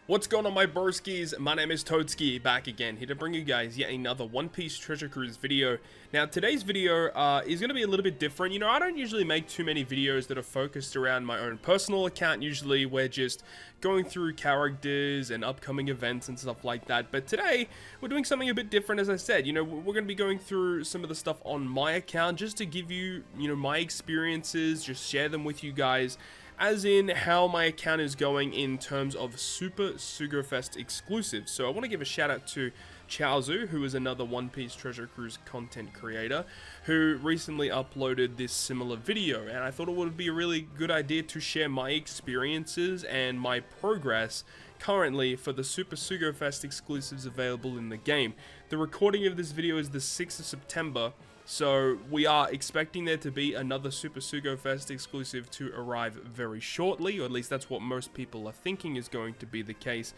What's going on, my broskiis? My name is Toadskii, back again, here to bring you guys yet another One Piece Treasure Cruise video. Now, today's video is going to be a little bit different. You know, I don't usually make too many videos that are focused around my own personal account. Usually, we're just going through characters and upcoming events and stuff like that. But today, we're doing something a bit different, as I said. You know, we're going to be going through some of the stuff on my account just to give you, my experiences, just share them with you guys. As in how my account is going in terms of Super SUGO Fest exclusives. So I want to give a shout out to Chaozu, who is another One Piece Treasure Cruise content creator, who recently uploaded this similar video, and I thought it would be a really good idea to share my experiences and my progress currently for the Super SUGO Fest exclusives available in the game. The recording of this video is the 6th of September, so we are expecting there to be another Super SUGO Fest exclusive to arrive very shortly, or at least that's what most people are thinking is going to be the case.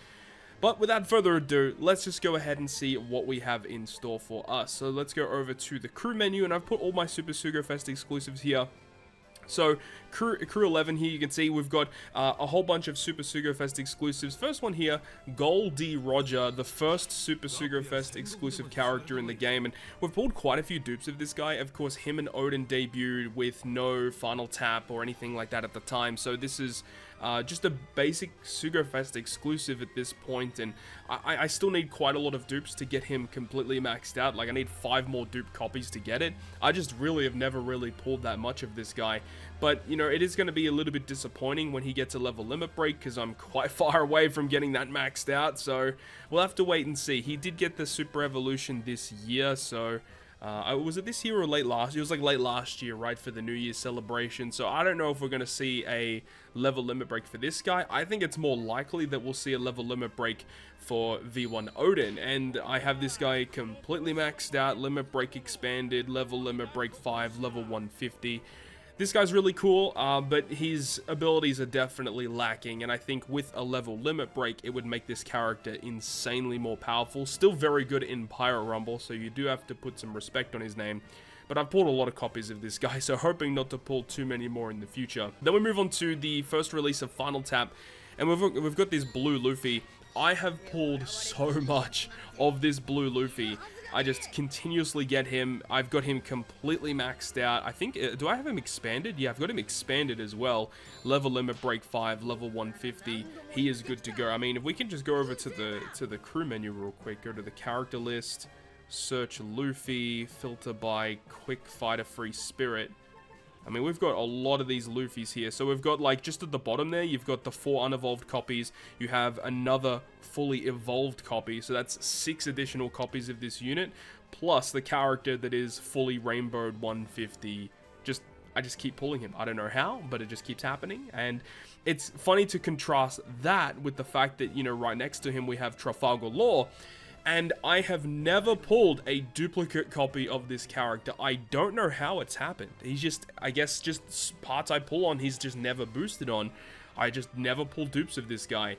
But without further ado, let's just go ahead and see what we have in store for us. So let's go over to the crew menu, and I've put all my Super SUGO Fest exclusives here. So, crew 11 here, you can see we've got a whole bunch of Super SUGO Fest exclusives. First one here, Gol D Roger, the first Super SUGO Fest exclusive character in the game. And we've pulled quite a few dupes of this guy. Of course, him and Oden debuted with no final tap or anything like that at the time. So this is just a basic SUGO Fest exclusive at this point. And I still need quite a lot of dupes to get him completely maxed out. Like, I need 5 more dupe copies to get it. I just really have never really pulled that much of this guy. But, you know, it is going to be a little bit disappointing when he gets a level limit break, because I'm quite far away from getting that maxed out, so we'll have to wait and see. He did get the Super Evolution this year, so was it this year or late last year? It was like late last year, right, for the New Year's celebration, so I don't know if we're going to see a level limit break for this guy. I think it's more likely that we'll see a level limit break for V1 Oden, and I have this guy completely maxed out, limit break expanded, level limit break 5, level 150. This guy's really cool, but his abilities are definitely lacking, and I think with a level limit break, it would make this character insanely more powerful. Still very good in Pyro Rumble, so you do have to put some respect on his name. But I've pulled a lot of copies of this guy, so hoping not to pull too many more in the future. Then we move on to the first release of Final Tap, and we've got this blue Luffy. I have pulled so much of this blue Luffy. I just continuously get him. I've got him completely maxed out. I think, do I have him expanded? Yeah, I've got him expanded as well. Level limit break 5, level 150. He is good to go. I mean, if we can just go over to the crew menu real quick, go to the character list, search Luffy, filter by quick fighter free spirit. I mean, we've got a lot of these Luffys here. So we've got, like, just at the bottom there, you've got the 4 unevolved copies. You have another fully evolved copy. So that's 6 additional copies of this unit, plus the character that is fully rainbowed 150. I just keep pulling him. I don't know how, but it just keeps happening. And it's funny to contrast that with the fact that, you know, right next to him we have Trafalgar Law. And I have never pulled a duplicate copy of this character. I don't know how it's happened. He's just, I guess, just parts I pull on, he's just never boosted on. I just never pull dupes of this guy.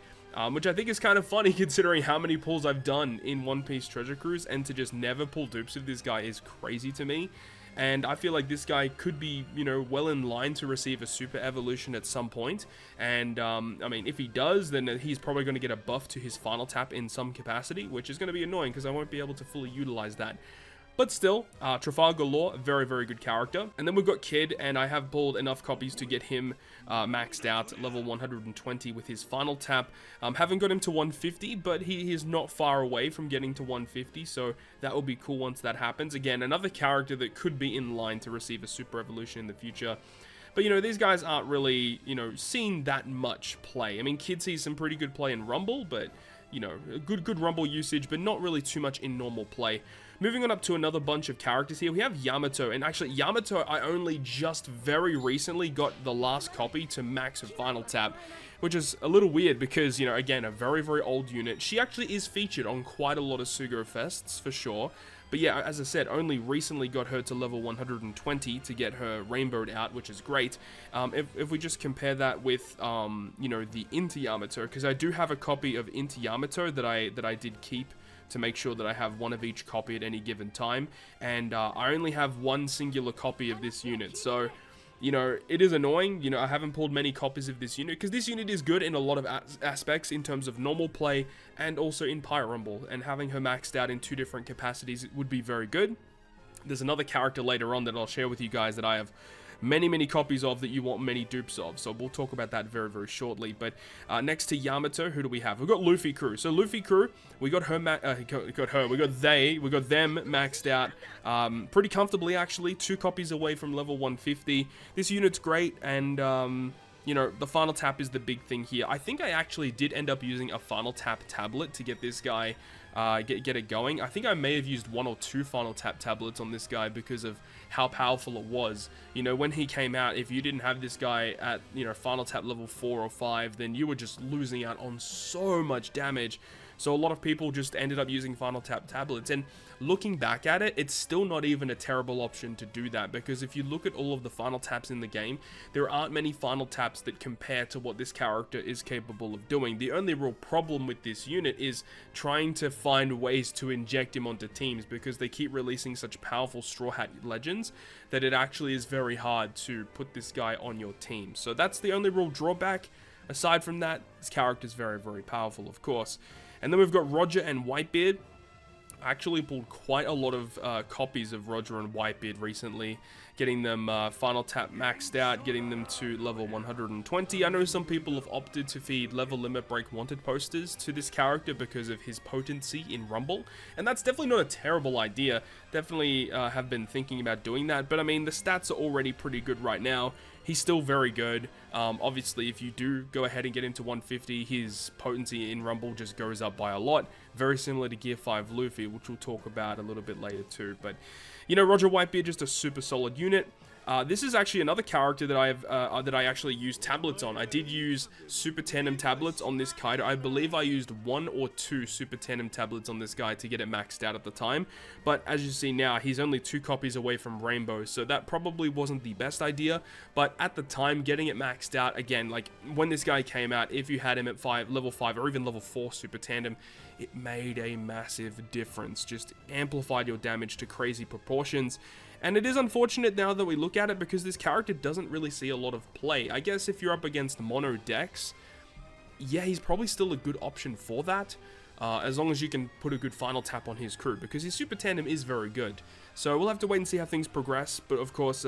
Which I think is kind of funny considering how many pulls I've done in One Piece Treasure Cruise. And to just never pull dupes of this guy is crazy to me. And I feel like this guy could be, you know, well in line to receive a Super Evolution at some point. And, I mean, if he does, then he's probably going to get a buff to his Final Tap in some capacity, which is going to be annoying because I won't be able to fully utilize that. But still, Trafalgar Law, a very, very good character. And then we've got Kid, and I have pulled enough copies to get him maxed out at level 120 with his Final Tap. Haven't got him to 150, but he is not far away from getting to 150, so that will be cool once that happens. Again, another character that could be in line to receive a Super Evolution in the future. But, you know, these guys aren't really, you know, seeing that much play. I mean, Kid sees some pretty good play in Rumble, but, you know, good Rumble usage, but not really too much in normal play. Moving on up to another bunch of characters here, we have Yamato, and actually Yamato I only just very recently got the last copy to max with Final Tap, which is a little weird because, you know, again, a very, very old unit. She actually is featured on quite a lot of SUGO Fests, for sure. But yeah, as I said, only recently got her to level 120 to get her rainbowed out, which is great. If we just compare that with, you know, the Inter Yamato, because I do have a copy of Inter Yamato that I did keep to make sure that I have one of each copy at any given time, and I only have one singular copy of this unit, so you know, it is annoying. You know, I haven't pulled many copies of this unit because this unit is good in a lot of aspects in terms of normal play and also in Pirate Rumble, and having her maxed out in 2 different capacities would be very good. There's another character later on that I'll share with you guys that I have many copies of that you want many dupes of, so we'll talk about that very shortly. But next to Yamato, who do we have? We've got Luffy crew. So Luffy crew, we got them maxed out pretty comfortably, actually. 2 copies away from level 150. This unit's great, and you know, the final tap is the big thing here. I think I actually did end up using a final tap tablet to get this guy get it going. I think I may have used 1 or 2 final tap tablets on this guy because of how powerful it was. You know, when he came out, if you didn't have this guy at, you know, final tap level 4 or 5, then you were just losing out on so much damage. So a lot of people just ended up using final tap tablets, and looking back at it, it's still not even a terrible option to do that, because if you look at all of the final taps in the game, there aren't many final taps that compare to what this character is capable of doing. The only real problem with this unit is trying to find ways to inject him onto teams, because they keep releasing such powerful Straw Hat legends that it actually is very hard to put this guy on your team. So that's the only real drawback. Aside from that, this character is very powerful, of course. And then we've got Roger and Whitebeard. I actually pulled quite a lot of copies of Roger and Whitebeard recently, getting them final tap maxed out, getting them to level 120. I know some people have opted to feed level limit break wanted posters to this character because of his potency in Rumble, and that's definitely not a terrible idea. Definitely have been thinking about doing that, but I mean, the stats are already pretty good right now. He's still very good. Obviously, if you do go ahead and get into 150, his potency in Rumble just goes up by a lot. Very similar to Gear 5 Luffy, which we'll talk about a little bit later too. But, you know, Roger Whitebeard, just a super solid unit. This is actually another character that I actually used tablets on. I did use Super Tandem tablets on this Kaido. I believe I used 1 or 2 Super Tandem tablets on this guy to get it maxed out at the time. But as you see now, he's only 2 copies away from Rainbow, so that probably wasn't the best idea. But at the time, getting it maxed out, again, like when this guy came out, if you had him at level 5 or even level 4 Super Tandem, it made a massive difference. Just amplified your damage to crazy proportions. And it is unfortunate now that we look at it, because this character doesn't really see a lot of play. I guess if you're up against mono decks, yeah, he's probably still a good option for that, as long as you can put a good final tap on his crew, because his Super Tandem is very good. So we'll have to wait and see how things progress, but of course,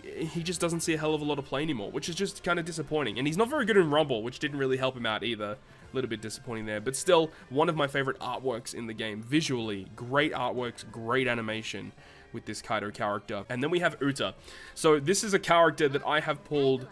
he just doesn't see a hell of a lot of play anymore, which is just kind of disappointing. And he's not very good in Rumble, which didn't really help him out either. A little bit disappointing there, but still one of my favorite artworks in the game. Visually, great artworks, great animation with this Kaido character. And then we have Uta. So this is a character that I have pulled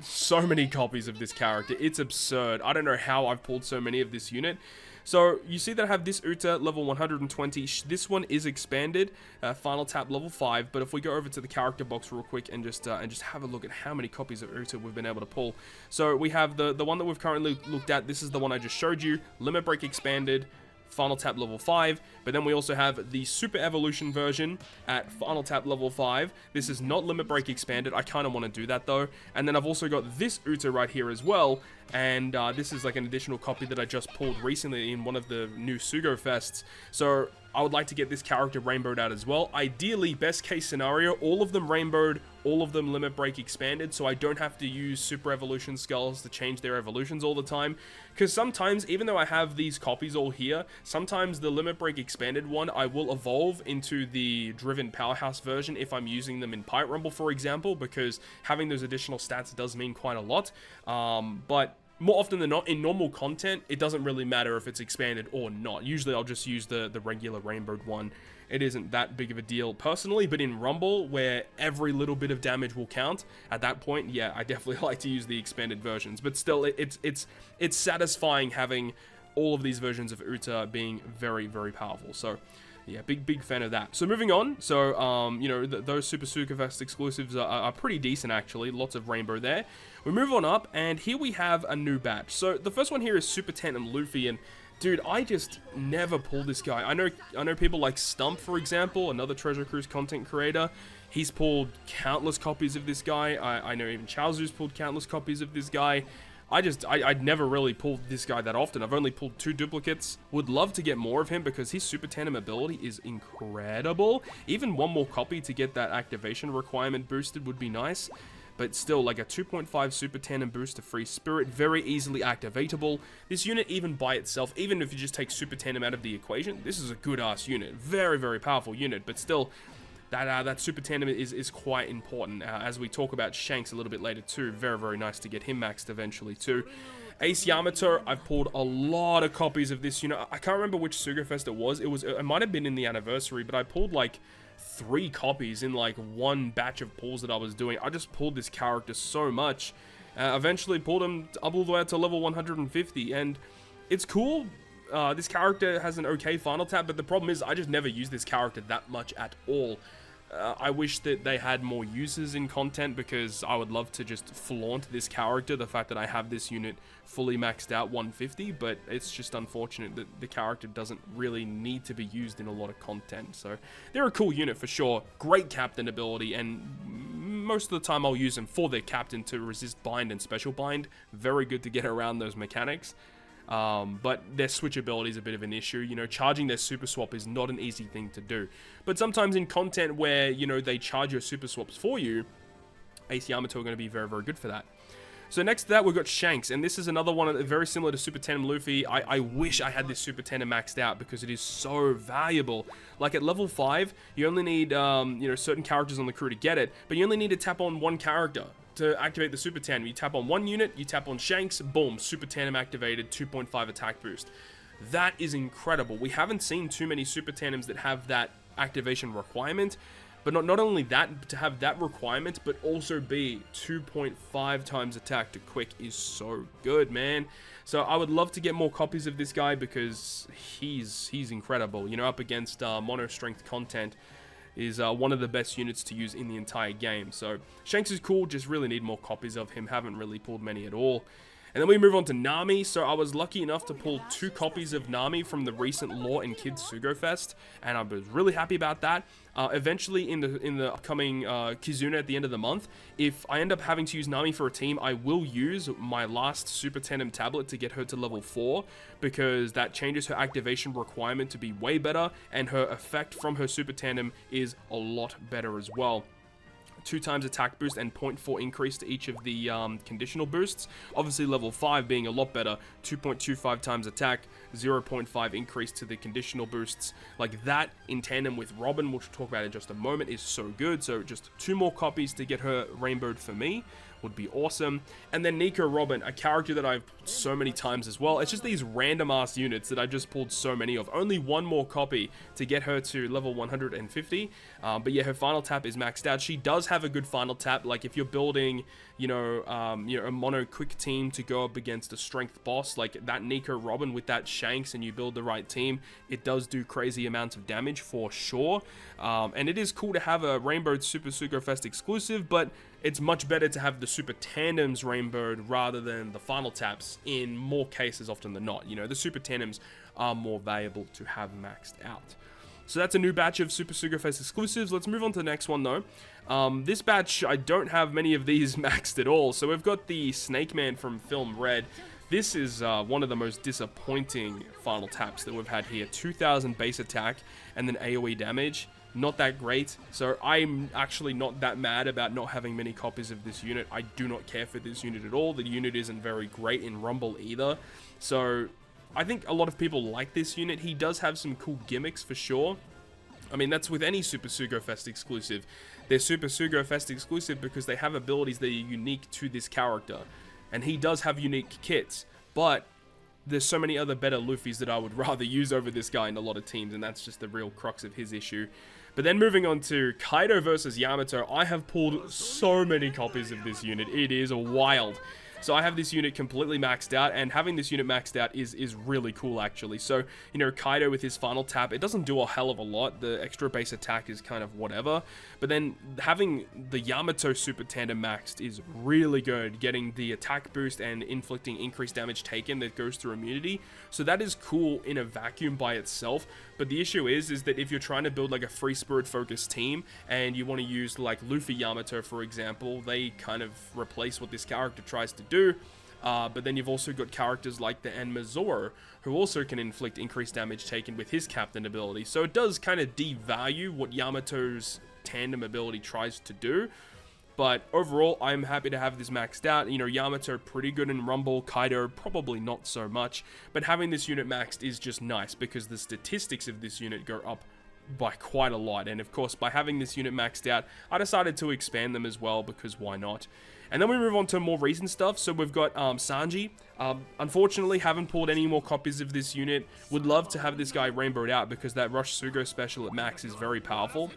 so many copies of this character. It's absurd. I don't know how I've pulled so many of this unit. So you see that I have this Uta level 120. This one is expanded, final tap level 5. But if we go over to the character box real quick and just have a look at how many copies of Uta we've been able to pull. So we have the one that we've currently looked at. This is the one I just showed you. Limit break expanded, final tap level 5, but then we also have the super evolution version at final tap level 5. This is not limit break expanded. I kind of want to do that though. And then I've also got this Uta right here as well, and this is like an additional copy that I just pulled recently in one of the new SUGO fests. So I would like to get this character rainbowed out as well. Ideally, best case scenario, all of them rainbowed, all of them limit break expanded, so I don't have to use super evolution skulls to change their evolutions all the time. Because sometimes, even though I have these copies all here, sometimes the limit break expanded one, I will evolve into the driven powerhouse version if I'm using them in Pirate Rumble, for example, because having those additional stats does mean quite a lot. But more often than not, in normal content, it doesn't really matter if it's expanded or not. Usually I'll just use the regular rainbowed one. It isn't that big of a deal personally, but in Rumble, where every little bit of damage will count, at that point, yeah, I definitely like to use the expanded versions. But still, it's satisfying having all of these versions of Uta being very, very powerful. So yeah, big fan of that. So moving on, so you know, those Super SUGO Fest exclusives are pretty decent actually. Lots of rainbow there. We move on up, and here we have a new batch. So the first one here is Super Tandem Luffy, and dude, I just never pull this guy. I know people like Stump, for example, another Treasure Cruise content creator. He's pulled countless copies of this guy. I know even Chaozu's pulled countless copies of this guy. I'd never really pulled this guy that often. I've only pulled 2 duplicates. Would love to get more of him because his Super Tandem ability is incredible. Even 1 more copy to get that activation requirement boosted would be nice. But still, like a 2.5 Super Tandem boost to Free Spirit, very easily activatable. This unit, even by itself, even if you just take Super Tandem out of the equation, this is a good-ass unit. Very, very powerful unit, but still, that Super Tandem is quite important. As we talk about Shanks a little bit later too, very, very nice to get him maxed eventually too. Ace Yamato, I've pulled a lot of copies of this unit. I can't remember which SUGO Fest it was. It might have been in the anniversary, but I pulled like 3 copies in like 1 batch of pulls that I was doing. I just pulled this character so much. Eventually pulled him all the way up to level 150, and it's cool. This character has an okay final tap, but the problem is I just never use this character that much at all. I wish that they had more users in content because I would love to just flaunt this character, the fact that I have this unit fully maxed out 150, but it's just unfortunate that the character doesn't really need to be used in a lot of content. So they're a cool unit for sure, great captain ability, and most of the time I'll use them for their captain to resist bind and special bind. Very good to get around those mechanics. But their switchability is a bit of an issue. You know, charging their super swap is not an easy thing to do. But sometimes in content where, you know, they charge your super swaps for you, Ace Yamato are going to be very, very good for that. So next to that, we've got Shanks, and this is another one very similar to Super Tandem Luffy. I wish I had this Super Tandem maxed out because it is so valuable. Like at level 5, you only need, you know, certain characters on the crew to get it, but you only need to tap on 1 character to activate the Super Tandem. You tap on 1 unit, you tap on Shanks, boom, Super Tandem activated, 2.5 attack boost. That is incredible. We haven't seen too many Super Tandems that have that activation requirement, but not only that, to have that requirement, but also be 2.5 times attack to quick is so good, man. So I would love to get more copies of this guy because he's incredible. You know, up against mono strength content is one of the best units to use in the entire game. So Shanks is cool, just really need more copies of him. Haven't really pulled many at all. And then we move on to Nami. So I was lucky enough to pull 2 copies of Nami from the recent Law and Kids SUGO Fest, and I was really happy about that. Eventually in the upcoming Kizuna at the end of the month, if I end up having to use Nami for a team, I will use my last Super Tandem tablet to get her to level 4, because that changes her activation requirement to be way better, and her effect from her Super Tandem is a lot better as well. 2 times attack boost and 0.4 increase to each of the conditional boosts. Obviously level 5 being a lot better, 2.25 times attack, 0.5 increase to the conditional boosts. Like that in tandem with Robin, which we'll talk about in just a moment, is so good. So just 2 more copies to get her rainbowed for me would be awesome. And then Nico Robin, a character that I've pulled so many times as well. It's just these random ass units that I just pulled so many of. Only 1 more copy to get her to level 150. But yeah, her final tap is maxed out. She does have a good final tap. Like if you're building, you know, a mono quick team to go up against a strength boss, like that Nico Robin with that Shanks, and you build the right team, it does do crazy amounts of damage for sure. And it is cool to have a rainbowed Super SUGO Fest exclusive, but it's much better to have the Super Tandems rainbowed rather than the final taps in more cases often than not. You know, the Super Tandems are more valuable to have maxed out. So that's a new batch of Super SUGO Fest exclusives. Let's move on to the next one though. This batch, I don't have many of these maxed at all. So we've got the Snakeman from Film Red. This is one of the most disappointing final taps that we've had here. 2000 base attack and then AoE damage. Not that great. So I'm actually not that mad about not having many copies of this unit. I do not care for this unit at all. The unit isn't very great in Rumble either. So I think a lot of people like this unit. He does have some cool gimmicks for sure. I mean, that's with any Super SUGO Fest exclusive. They're Super SUGO Fest exclusive because they have abilities that are unique to this character. And he does have unique kits, but there's so many other better Luffys that I would rather use over this guy in a lot of teams, and that's just the real crux of his issue. But then moving on to Kaido versus Yamato, I have pulled so many copies of this unit. It is wild. So I have this unit completely maxed out, and having this unit maxed out is really cool actually. So, you know, Kaido with his final tap, it doesn't do a hell of a lot. The extra base attack is kind of whatever. But then having the Yamato Super Tandem maxed is really good, getting the attack boost and inflicting increased damage taken that goes through immunity. So that is cool in a vacuum by itself. But the issue is that if you're trying to build like a free spirit focused team and you want to use like Luffy Yamato, for example, they kind of replace what this character tries to do. But then you've also got characters like the Enma Zoro, who also can inflict increased damage taken with his captain ability. So it does kind of devalue what Yamato's tandem ability tries to do. But overall, I'm happy to have this maxed out. You know, Yamato pretty good in Rumble, Kaido probably not so much. But having this unit maxed is just nice because the statistics of this unit go up by quite a lot. And of course, by having this unit maxed out, I decided to expand them as well because why not? And then we move on to more recent stuff. So we've got Sanji. Unfortunately, haven't pulled any more copies of this unit. Would love to have this guy rainbowed out because that Rush SUGO special at max is very powerful.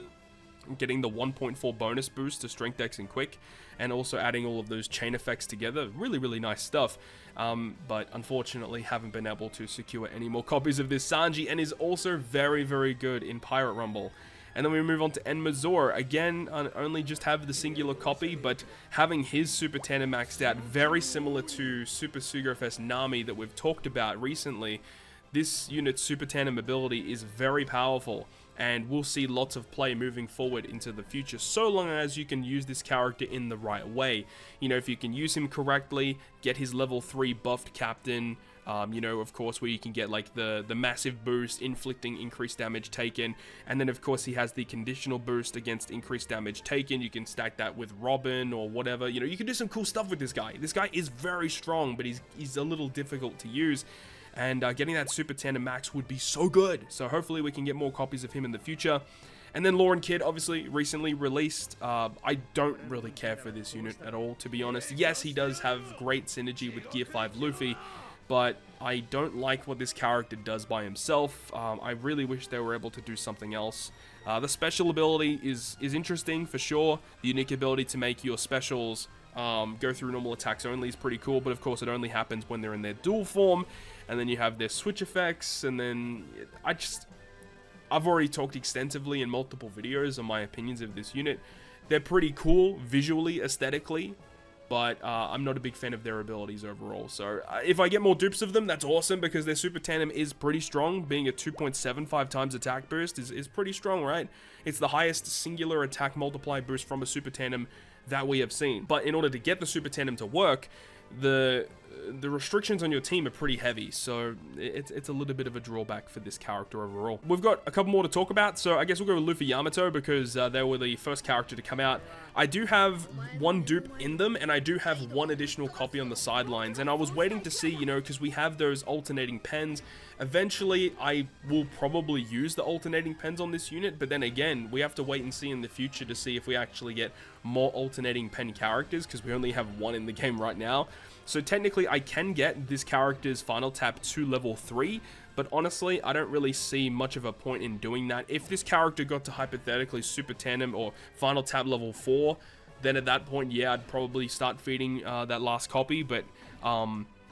Getting the 1.4 bonus boost to Strength Dex and Quick, and also adding all of those chain effects together. Really, really nice stuff. But unfortunately, haven't been able to secure any more copies of this Sanji, and is also very, very good in Pirate Rumble. And then we move on to Enma Zoro. Again, only just have the singular copy, but having his Super Tandem maxed out, very similar to Super SUGO Fest Nami that we've talked about recently. This unit's Super Tandem ability is very powerful, and we'll see lots of play moving forward into the future, so long as you can use this character in the right way. You know, if you can use him correctly, get his level 3 buffed captain, you know, of course, where you can get like the massive boost, inflicting increased damage taken, and then of course he has the conditional boost against increased damage taken. You can stack that with Robin or whatever. You know, you can do some cool stuff with this guy. This guy is very strong, but he's a little difficult to use. And getting that Super Tandem Max would be so good. So hopefully we can get more copies of him in the future. And then Lauren Kid, obviously, recently released. I don't really care for this unit at all, to be honest. Yes, he does have great synergy with Gear 5 Luffy, but I don't like what this character does by himself. I really wish they were able to do something else. The special ability is interesting, for sure. The unique ability to make your specials go through normal attacks only is pretty cool, but of course it only happens when they're in their dual form. And then you have their switch effects, and then I've already talked extensively in multiple videos on my opinions of this unit. They're pretty cool visually, aesthetically, but I'm not a big fan of their abilities overall. So if I get more dupes of them, that's awesome, because their Super Tandem is pretty strong. Being a 2.75 times attack boost is pretty strong, right? It's the highest singular attack multiply boost from a Super Tandem that we have seen. But in order to get the Super Tandem to work, the restrictions on your team are pretty heavy, so it's a little bit of a drawback for this character overall. We've got a couple more to talk about, so I guess we'll go with Luffy Yamato, because they were the first character to come out. I do have one dupe in them, and I do have one additional copy on the sidelines, and I was waiting to see, you know, because we have those alternating pens. Eventually, I will probably use the alternating pens on this unit, but then again, we have to wait and see in the future to see if we actually get more alternating pen characters, because we only have one in the game right now. So technically, I can get this character's final tap to level 3, but honestly, I don't really see much of a point in doing that. If this character got to hypothetically Super Tandem or final tap level 4, then at that point, yeah, I'd probably start feeding that last copy, but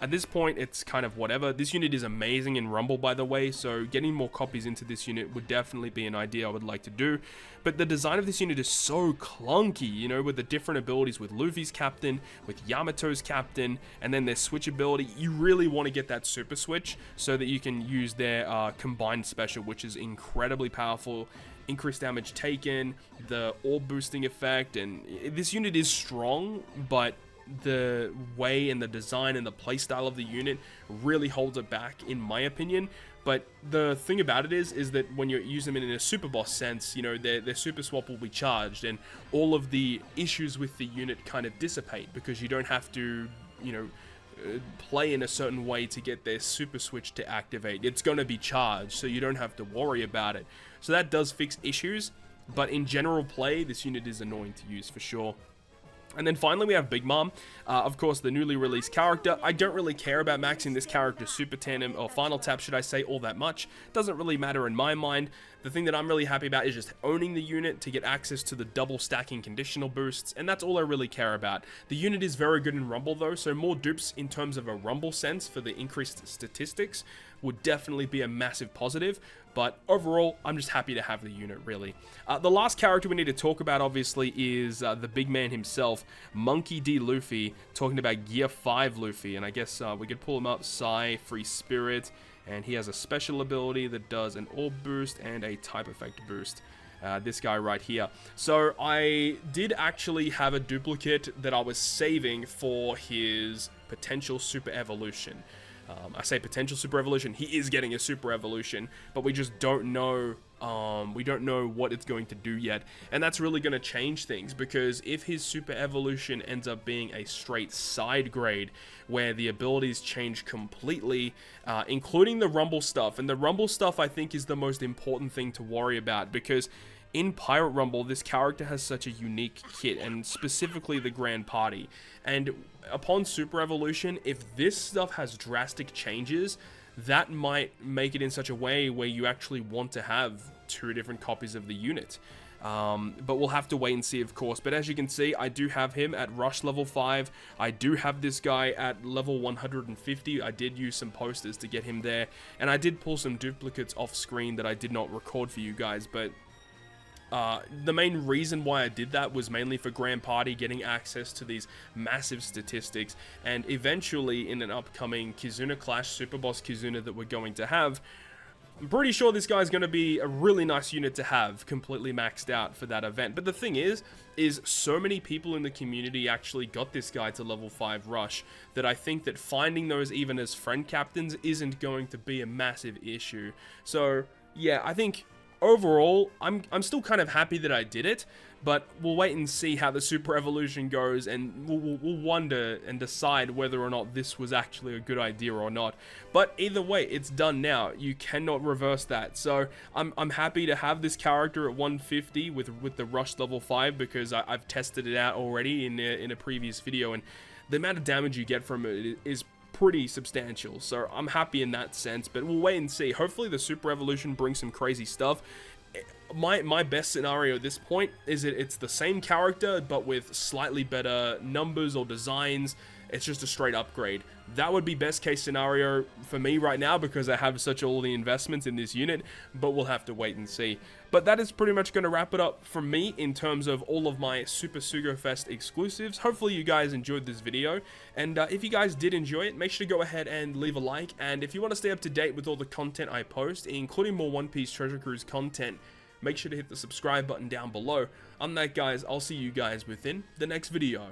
at this point, it's kind of whatever. This unit is amazing in Rumble, by the way, so getting more copies into this unit would definitely be an idea I would like to do. But the design of this unit is so clunky, you know, with the different abilities with Luffy's captain, with Yamato's captain, and then their switch ability. You really want to get that super switch so that you can use their combined special, which is incredibly powerful. Increased damage taken, the orb boosting effect, and this unit is strong, but the way and the design and the playstyle of the unit really holds it back, in my opinion. But the thing about it is that when you use them in a super boss sense, you know, their super swap will be charged, and all of the issues with the unit kind of dissipate, because you don't have to, you know, play in a certain way to get their super switch to activate. It's going to be charged, so you don't have to worry about it. So that does fix issues, but in general play, this unit is annoying to use for sure. And then finally we have Big Mom, of course the newly released character. I don't really care about maxing this character's Super Tandem, or Final Tap should I say, all that much. Doesn't really matter in my mind. The thing that I'm really happy about is just owning the unit to get access to the double stacking conditional boosts, and that's all I really care about. The unit is very good in Rumble though, so more dupes in terms of a Rumble sense for the increased statistics would definitely be a massive positive. But overall, I'm just happy to have the unit, really. The last character we need to talk about, obviously, is the big man himself, Monkey D. Luffy, talking about Gear 5 Luffy. And I guess we could pull him up, Psy, Free Spirit, and he has a special ability that does an orb boost and a type effect boost. This guy right here. So I did actually have a duplicate that I was saving for his potential super evolution. I say potential super evolution, he is getting a super evolution, but we just don't know. We don't know what it's going to do yet, and that's really going to change things, because if his super evolution ends up being a straight side grade where the abilities change completely, including the rumble stuff, and the rumble stuff I think is the most important thing to worry about, because in Pirate Rumble, this character has such a unique kit, and specifically the Grand Party. And upon Super Evolution, if this stuff has drastic changes, that might make it in such a way where you actually want to have 2 different copies of the unit. But we'll have to wait and see, of course. But as you can see, I do have him at Rush level 5. I do have this guy at level 150. I did use some posters to get him there. And I did pull some duplicates off screen that I did not record for you guys, but the main reason why I did that was mainly for Grand Party, getting access to these massive statistics, and eventually in an upcoming Kizuna Clash, Super Boss Kizuna that we're going to have, I'm pretty sure this guy's going to be a really nice unit to have, completely maxed out for that event. But the thing is so many people in the community actually got this guy to level 5 Rush, that I think that finding those even as friend captains isn't going to be a massive issue. So yeah, I think overall, I'm still kind of happy that I did it, but we'll wait and see how the Super Evolution goes, and we'll wonder and decide whether or not this was actually a good idea or not. But either way, it's done now. You cannot reverse that. So I'm happy to have this character at 150 with the Rush level 5, because I've tested it out already in a previous video, and the amount of damage you get from it is pretty substantial, so I'm happy in that sense. But we'll wait and see. Hopefully the Super Evolution brings some crazy stuff. My best scenario at this point is that it's the same character but with slightly better numbers or designs. It's just a straight upgrade. That would be best case scenario for me right now, because I have such all the investments in this unit, but we'll have to wait and see. But that is pretty much going to wrap it up from me in terms of all of my Super SUGO Fest exclusives. Hopefully you guys enjoyed this video, and if you guys did enjoy it, make sure to go ahead and leave a like. And if you want to stay up to date with all the content I post, including more One Piece Treasure Cruise content, make sure to hit the subscribe button down below. On that, guys, I'll see you guys within the next video.